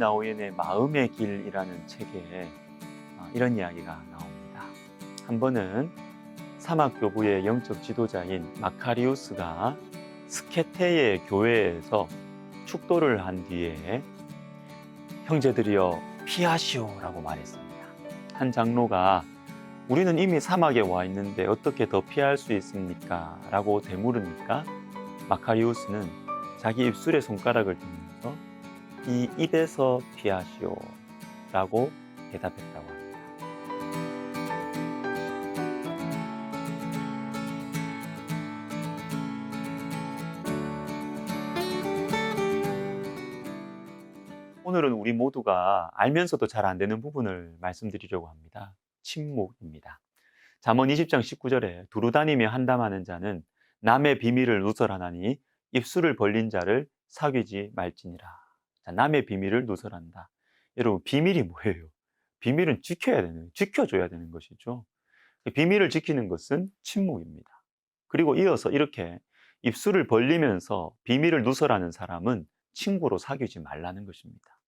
나우엔의 마음의 길이라는 책에 이런 이야기가 나옵니다. 한 번은 사막 교부의 영적 지도자인 마카리우스가 스케테의 교회에서 축도를 한 뒤에 형제들이여 피하시오라고 말했습니다. 한 장로가 우리는 이미 사막에 와 있는데 어떻게 더 피할 수 있습니까? 라고 되물으니까 마카리우스는 자기 입술에 손가락을 대면서 이 입에서 피하시오 라고 대답했다고 합니다. 오늘은 우리 모두가 알면서도 잘 안 되는 부분을 말씀드리려고 합니다. 침묵입니다. 잠언 20장 19절에 두루 다니며 한담하는 자는 남의 비밀을 누설하나니 입술을 벌린 자를 사귀지 말지니라. 자, 남의 비밀을 누설한다. 여러분, 비밀이 뭐예요? 비밀은 지켜줘야 되는 것이죠. 비밀을 지키는 것은 침묵입니다. 그리고 이어서 이렇게 입술을 벌리면서 비밀을 누설하는 사람은 친구로 사귀지 말라는 것입니다.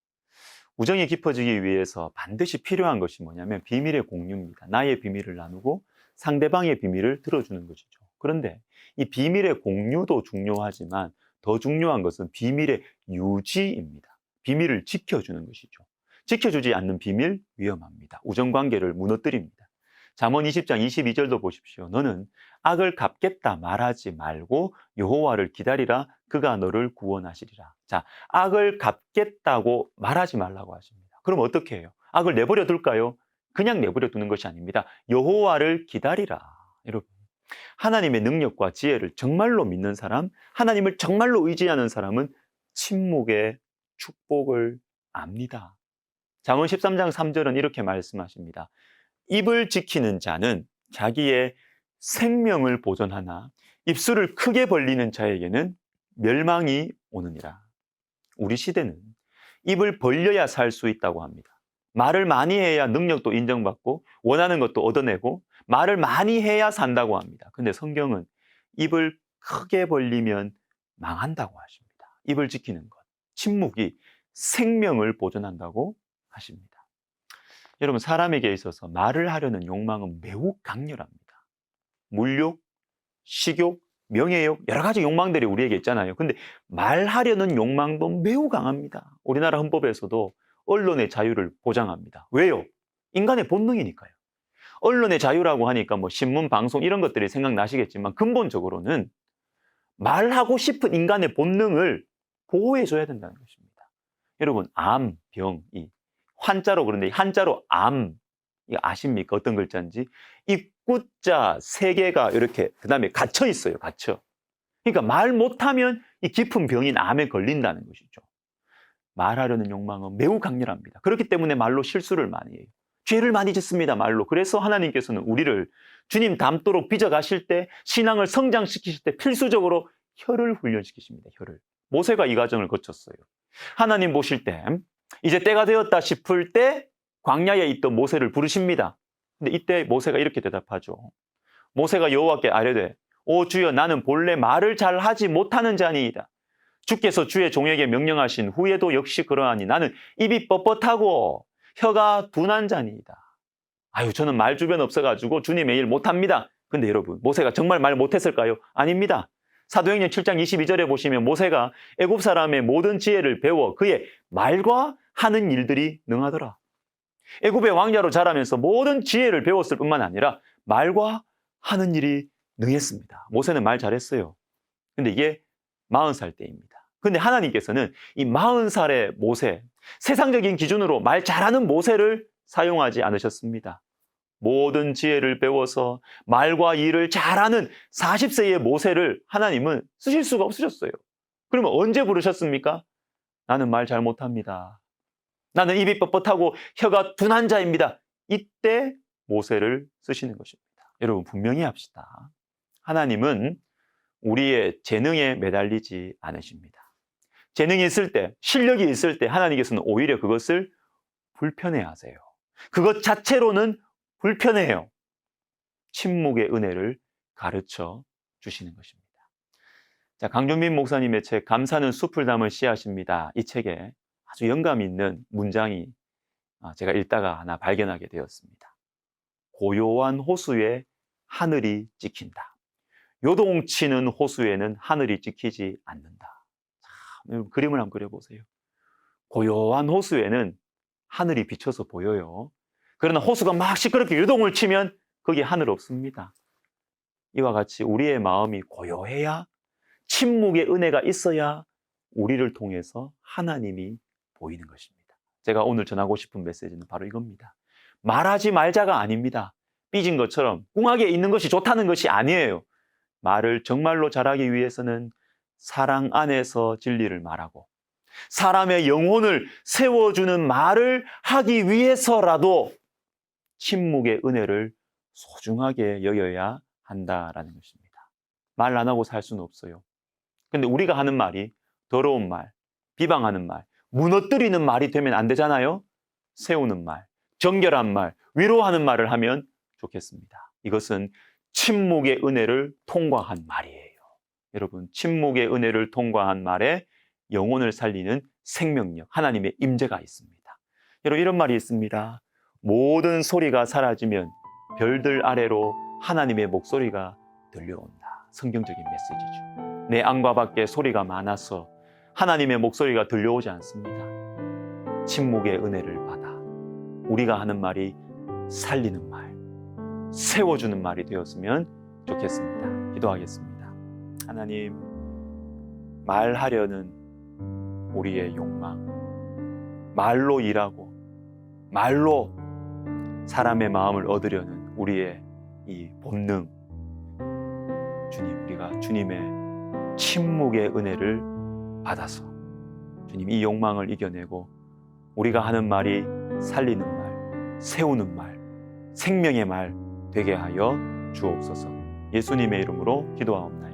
우정이 깊어지기 위해서 반드시 필요한 것이 뭐냐면 비밀의 공유입니다. 나의 비밀을 나누고 상대방의 비밀을 들어주는 것이죠. 그런데 이 비밀의 공유도 중요하지만 더 중요한 것은 비밀의 유지입니다. 비밀을 지켜주는 것이죠. 지켜주지 않는 비밀 위험합니다. 우정관계를 무너뜨립니다. 잠언 20장 22절도 보십시오. 너는 악을 갚겠다 말하지 말고 여호와를 기다리라. 그가 너를 구원하시리라. 자, 악을 갚겠다고 말하지 말라고 하십니다. 그럼 어떻게 해요? 악을 내버려 둘까요? 그냥 내버려 두는 것이 아닙니다. 여호와를 기다리라. 여러분, 하나님의 능력과 지혜를 정말로 믿는 사람, 하나님을 정말로 의지하는 사람은 침묵의 축복을 압니다. 잠언 13장 3절은 이렇게 말씀하십니다. 입을 지키는 자는 자기의 생명을 보존하나 입술을 크게 벌리는 자에게는 멸망이 오느니라. 우리 시대는 입을 벌려야 살 수 있다고 합니다. 말을 많이 해야 능력도 인정받고 원하는 것도 얻어내고 말을 많이 해야 산다고 합니다. 근데 성경은 입을 크게 벌리면 망한다고 하십니다. 입을 지키는 것, 침묵이 생명을 보존한다고 하십니다. 여러분, 사람에게 있어서 말을 하려는 욕망은 매우 강렬합니다. 물욕, 식욕, 명예욕, 여러 가지 욕망들이 우리에게 있잖아요. 근데 말하려는 욕망도 매우 강합니다. 우리나라 헌법에서도 언론의 자유를 보장합니다. 왜요? 인간의 본능이니까요. 언론의 자유라고 하니까 뭐 신문, 방송 이런 것들이 생각나시겠지만 근본적으로는 말하고 싶은 인간의 본능을 보호해줘야 된다는 것입니다. 여러분, 암, 병, 이 환자로 그런데 한자로 암, 이거 아십니까? 어떤 글자인지? 이 꾸자 세 개가 이렇게 그 다음에 갇혀 있어요. 갇혀. 그러니까 말 못하면 이 깊은 병인 암에 걸린다는 것이죠. 말하려는 욕망은 매우 강렬합니다. 그렇기 때문에 말로 실수를 많이 해요. 죄를 많이 짓습니다. 말로. 그래서 하나님께서는 우리를 주님 닮도록 빚어가실 때, 신앙을 성장시키실 때 필수적으로 혀를 훈련시키십니다. 혀를. 모세가 이 과정을 거쳤어요. 하나님 보실 때 이제 때가 되었다 싶을 때 광야에 있던 모세를 부르십니다. 근데 이때 모세가 이렇게 대답하죠. 모세가 여호와께 아뢰되 오 주여, 나는 본래 말을 잘 하지 못하는 자니이다. 주께서 주의 종에게 명령하신 후에도 역시 그러하니 나는 입이 뻣뻣하고 혀가 둔한 자니이다. 아유, 저는 말 주변 없어가지고 주님의 일 못합니다. 근데 여러분, 모세가 정말 말 못했을까요? 아닙니다. 사도행전 7장 22절에 보시면 모세가 애굽 사람의 모든 지혜를 배워 그의 말과 하는 일들이 능하더라. 애굽의 왕자로 자라면서 모든 지혜를 배웠을 뿐만 아니라 말과 하는 일이 능했습니다. 모세는 말 잘했어요. 근데 이게 40살 때입니다. 근데 하나님께서는 이 40살의 모세, 세상적인 기준으로 말 잘하는 모세를 사용하지 않으셨습니다. 모든 지혜를 배워서 말과 일을 잘하는 40세의 모세를 하나님은 쓰실 수가 없으셨어요. 그러면 언제 부르셨습니까? 나는 말 잘 못합니다. 나는 입이 뻣뻣하고 혀가 둔한 자입니다. 이때 모세를 쓰시는 것입니다. 여러분, 분명히 합시다. 하나님은 우리의 재능에 매달리지 않으십니다. 재능이 있을 때, 실력이 있을 때 하나님께서는 오히려 그것을 불편해하세요. 그것 자체로는 불편해요. 침묵의 은혜를 가르쳐 주시는 것입니다. 자, 강종민 목사님의 책 감사는 숲을 담은 씨앗입니다. 이 책에 아주 영감 있는 문장이 제가 읽다가 하나 발견하게 되었습니다. 고요한 호수에 하늘이 찍힌다. 요동치는 호수에는 하늘이 찍히지 않는다. 참, 그림을 한번 그려보세요. 고요한 호수에는 하늘이 비쳐서 보여요. 그러나 호수가 막 시끄럽게 요동을 치면 거기에 하늘 없습니다. 이와 같이 우리의 마음이 고요해야, 침묵의 은혜가 있어야 우리를 통해서 하나님이 보이는 것입니다. 제가 오늘 전하고 싶은 메시지는 바로 이겁니다. 말하지 말자가 아닙니다. 삐진 것처럼 꿍하게 있는 것이 좋다는 것이 아니에요. 말을 정말로 잘하기 위해서는 사랑 안에서 진리를 말하고 사람의 영혼을 세워주는 말을 하기 위해서라도 침묵의 은혜를 소중하게 여겨야 한다라는 것입니다. 말 안 하고 살 수는 없어요. 근데 우리가 하는 말이 더러운 말, 비방하는 말, 무너뜨리는 말이 되면 안 되잖아요. 세우는 말, 정결한 말, 위로하는 말을 하면 좋겠습니다. 이것은 침묵의 은혜를 통과한 말이에요. 여러분, 침묵의 은혜를 통과한 말에 영혼을 살리는 생명력, 하나님의 임재가 있습니다. 여러분, 이런 말이 있습니다. 모든 소리가 사라지면 별들 아래로 하나님의 목소리가 들려온다. 성경적인 메시지죠. 내 안과 밖에 소리가 많아서 하나님의 목소리가 들려오지 않습니다. 침묵의 은혜를 받아 우리가 하는 말이 살리는 말, 세워주는 말이 되었으면 좋겠습니다. 기도하겠습니다. 하나님, 말하려는 우리의 욕망, 말로 일하고 말로 사람의 마음을 얻으려는 우리의 이 본능, 주님, 우리가 주님의 침묵의 은혜를 받아서 주님, 이 욕망을 이겨내고 우리가 하는 말이 살리는 말, 세우는 말, 생명의 말 되게 하여 주옵소서. 예수님의 이름으로 기도하옵나이다.